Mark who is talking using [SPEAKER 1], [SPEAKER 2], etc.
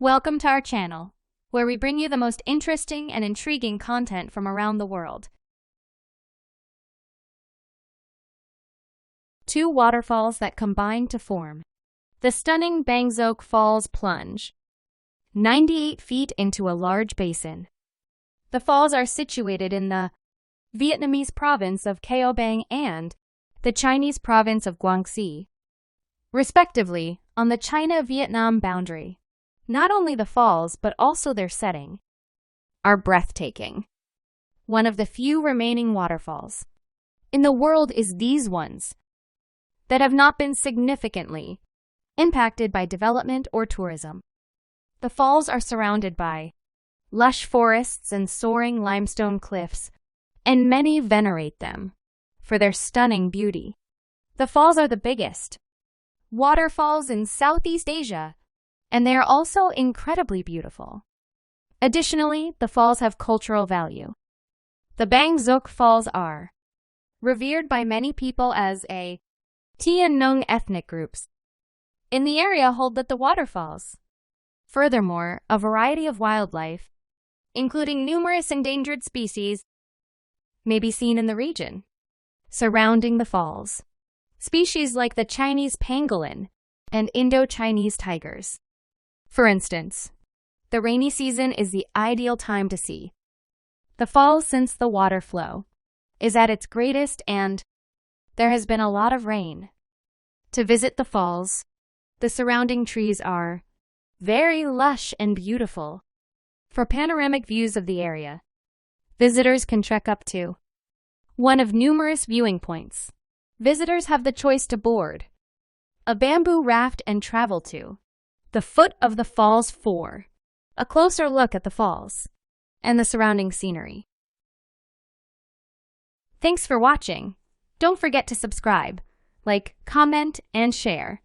[SPEAKER 1] Welcome to our channel, where we bring you the most interesting and intriguing content from around the world. 2 waterfalls that combine to form the stunning Ban Gioc Falls plunge 98 feet into a large basin. The falls are situated in the Vietnamese province of Cao Bang and the Chinese province of Guangxi, respectively, on the China-Vietnam boundary. Not only the falls, but also their setting, are breathtaking. One of the few remaining waterfalls in the world is these ones that have not been significantly impacted by development or tourism. The falls are surrounded by lush forests and soaring limestone cliffs, and many venerate them for their stunning beauty. The falls are the biggest waterfalls in Southeast Asia, and they are also incredibly beautiful. Additionally, the falls have cultural value. The Ban Gioc Falls are revered by many people as a Detian Nung ethnic groups in the area hold that the waterfalls. Furthermore, a variety of wildlife, including numerous endangered species, may be seen in the region surrounding the falls. Species like the Chinese pangolin and Indo-Chinese tigers, for instance. The rainy season is the ideal time to see the falls since the water flow is at its greatest and there has been a lot of rain. To visit the falls, the surrounding trees are very lush and beautiful. For panoramic views of the area, visitors can trek up to one of numerous viewing points. Visitors have the choice to board a bamboo raft and travel to the foot of the falls for a closer look at the falls and the surrounding scenery. Thanks for watching. Don't forget to subscribe, like, comment, and share.